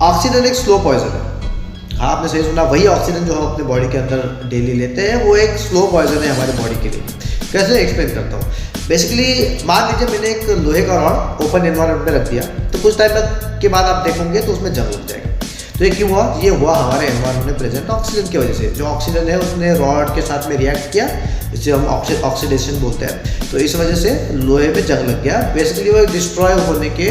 Oxygen एक slow poison है। हाँ, आपने सही सुना, वही ऑक्सीजन जो हम अपने बॉडी के अंदर डेली लेते हैं वो एक स्लो पॉइजन है हमारे बॉडी के लिए। कैसे एक्सप्लेन करता हूँ। बेसिकली मान लीजिए मैंने एक लोहे का रॉड ओपन एनवायरनमेंट में रख दिया, तो कुछ टाइम के बाद आप देखोगे तो उसमें जंग लग जाएगा। तो ये क्यों हुआ? ये हुआ हमारे एनवायरनमेंट में प्रेजेंट ऑक्सीजन की वजह से। जो ऑक्सीजन है उसने रॉड के साथ में रिएक्ट किया, जिसे हम ऑक्सीडेशन बोलते हैं। तो इस वजह से लोहे में जंग लग गया। बेसिकली वो डिस्ट्रॉय होने के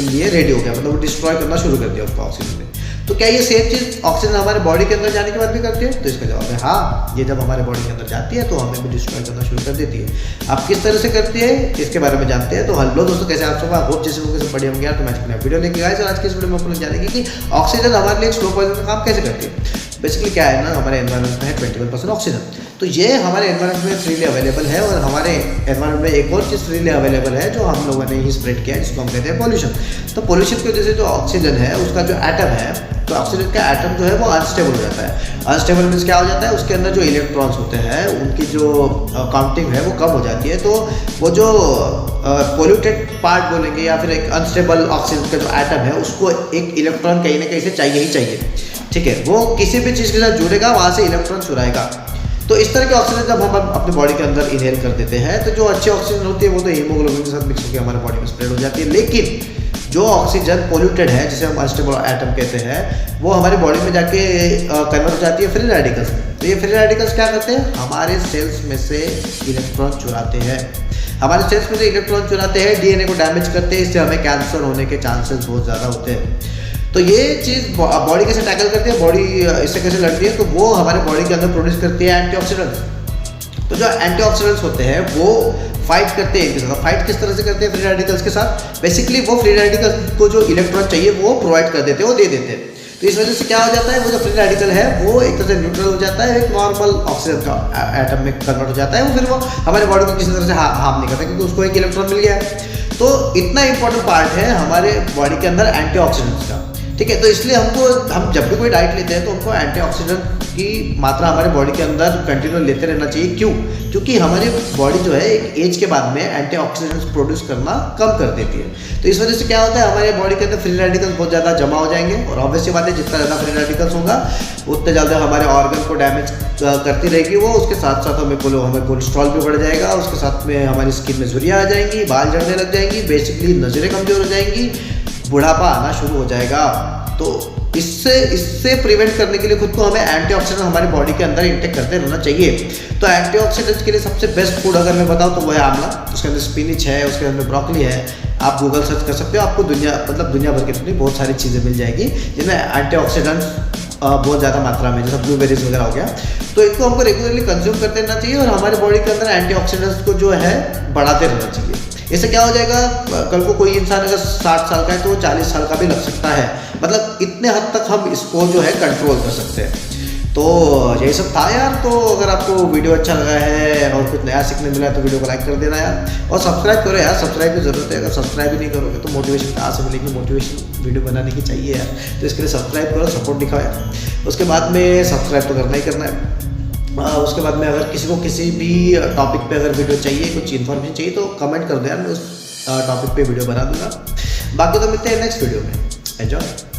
लिए रेडी हो गया, मतलब वो डिस्ट्रॉय करना शुरू कर दिया उसका ऑक्सीजन ने। तो क्या ये सेम चीज़ ऑक्सीजन हमारे बॉडी के अंदर जाने के बाद भी करती है? तो इसका जवाब है हाँ। ये जब हमारे बॉडी के अंदर जाती है तो हमें भी डिस्ट्रॉय करना शुरू कर देती है। अब किस तरह से करती है इसके बारे में जानते हैं। तो हेलो दोस्तों, कैसे आप सब? होप जैसे लोगों से बढ़िया होंगे यार। तो मैं वीडियो लेके आया सर। आज की इस वीडियो में अपन जानेंगे कि ऑक्सीजन हमारे लिए स्लो पॉइजन का काम कैसे करती है। बेसिकली क्या है ना, हमारे एनवायरनमेंट में है 21% ऑक्सीजन। तो ये हमारे एनवायरनमेंट में फ्रीली अवेलेबल है। और हमारे एनवायरनमेंट में एक और चीज़ फ्रीली अवेलेबल है जो हम लोगों ने ही स्प्रेड किया है, जिसको हम कहते हैं पॉल्यूशन। तो पॉल्यूशन की वजह से जो ऑक्सीजन है उसका जो एटम है, तो ऑक्सीजन का एटम जो है वो अनस्टेबल हो जाता है। अनस्टेबल मीन्स क्या हो जाता है? उसके अंदर जो इलेक्ट्रॉन्स होते हैं उनकी जो काउंटिंग है वो कम हो जाती है। तो वो जो पोल्यूटेड पार्ट बोलेंगे या फिर एक अनस्टेबल ऑक्सीजन का जो एटम है उसको एक इलेक्ट्रॉन कहीं ना कहीं से चाहिए ही चाहिए। ठीक है, वो किसी भी चीज़ के साथ जुड़ेगा, वहाँ से इलेक्ट्रॉन चुराएगा। तो इस तरह के ऑक्सीजन जब हम अपने बॉडी के अंदर इनहेल कर देते हैं तो जो अच्छी ऑक्सीजन होती है वो तो हीमोग्लोबिन के साथ मिक्स होकर हमारे बॉडी में स्प्रेड हो जाती है। लेकिन जो ऑक्सीजन पोल्यूटेड है, जिसे हम अनस्टेबल एटम कहते हैं, वो हमारी बॉडी में जाके कन्वर्ट हो जाती है फ्री रेडिकल्स में। तो ये फ्री रेडिकल्स क्या करते हैं? हमारे सेल्स में से इलेक्ट्रॉन चुराते हैं। हमारे सेल्स में से इलेक्ट्रॉन चुराते हैं, डीएनए को डैमेज करते हैं। इससे हमें कैंसर होने के चांसेस बहुत ज़्यादा होते हैं। तो ये चीज़ बॉडी कैसे टैकल करती है, बॉडी इससे कैसे लड़ती है? तो वो हमारे बॉडी के अंदर प्रोड्यूस करती है एंटीऑक्सीडेंट्स। तो जो एंटीऑक्सीडेंट्स होते हैं वो फाइट करते हैं इनके साथ। फाइट किस तरह से करते हैं? फ्री रेडिकल्स के साथ। बेसिकली वो फ्री रेडिकल्स को जो इलेक्ट्रॉन चाहिए वो प्रोवाइड कर देते हैं, वो दे देते हैं। तो इस वजह से क्या हो जाता है? वो जो फ्री रेडिकल है वो एक तरह से न्यूट्रल हो जाता है, एक नॉर्मल ऑक्सीजन का एटम में कन्वर्ट हो जाता है। वो फिर वो हमारे बॉडी को किसी तरह से हार्म नहीं करता, क्योंकि उसको एक इलेक्ट्रॉन मिल गया है। तो इतना इंपॉर्टेंट पार्ट है हमारे बॉडी के अंदर एंटीऑक्सीडेंट्स का। ठीक है, तो इसलिए हम जब भी कोई डाइट लेते हैं तो हमको एंटीऑक्सीडेंट की मात्रा हमारे बॉडी के अंदर कंटिन्यू लेते रहना चाहिए। क्यों? क्योंकि हमारी बॉडी जो है एक एज के बाद में एंटीऑक्सीडेंट्स प्रोड्यूस करना कम कर देती है। तो इस वजह से क्या होता है, हमारे बॉडी के अंदर फ्री रेडिकल्स बहुत ज़्यादा जमा हो जाएंगे। और ऑब्वियस बात है, जितना ज़्यादा फ्री रेडिकल्स होगा उतने ज़्यादा हमारे ऑर्गन को डैमेज करती रहेगी वो। उसके साथ साथ हमें कोलेस्ट्रॉल भी बढ़ जाएगा। उसके साथ में हमारी स्किन में झुर्रियाँ आ जाएंगी, बाल झड़ने लग जाएंगी, बेसिकली नज़रें कमज़ोर हो जाएंगी, बुढ़ापा आना शुरू हो जाएगा। तो इससे प्रिवेंट करने के लिए खुद को हमें एंटीऑक्सीडेंट हमारी बॉडी के अंदर इंटेक करते रहना चाहिए। तो एंटीऑक्सीडेंट्स के लिए सबसे बेस्ट फूड अगर मैं बताऊं तो वो है आंवला। उसके अंदर स्पिनिच है, उसके अंदर ब्रोकली है। आप गूगल सर्च कर सकते हो, आपको दुनिया भर की बहुत सारी चीज़ें मिल जाएगी जिनमें एंटीऑक्सीडेंट्स बहुत ज़्यादा मात्रा में, जैसे ब्लूबेरीज वगैरह हो गया। तो इनको हमको रेगुलरली कंज्यूम करते रहना चाहिए और हमारे बॉडी के अंदर एंटीऑक्सीडेंट्स को जो है बढ़ाते रहना चाहिए। इससे क्या हो जाएगा, कल को कोई इंसान अगर 60 साल का है तो वो 40 साल का भी लग सकता है। मतलब इतने हद तक हम इसको जो है कंट्रोल कर सकते हैं। तो यही सब था यार। तो अगर आपको वीडियो अच्छा लगा है और कुछ नया सीखने मिला है तो वीडियो को लाइक कर देना यार, और सब्सक्राइब करो यार। सब्सक्राइब की ज़रूरत है। अगर सब्सक्राइब ही नहीं करोगे तो मोटिवेशन कहाँ से मिलेगी? मोटिवेशन वीडियो बनाने की चाहिए यार। तो इसके लिए सब्सक्राइब करो, सपोर्ट दिखाओ यार। उसके बाद में सब्सक्राइब तो करना ही करना है। उसके बाद में अगर किसी को किसी भी टॉपिक पे अगर वीडियो चाहिए, कुछ इन्फॉर्मेशन चाहिए तो कमेंट कर दो यार, मैं उस टॉपिक पे वीडियो बना दूंगा। बाकी तो मिलते हैं नेक्स्ट वीडियो में। एंजॉय।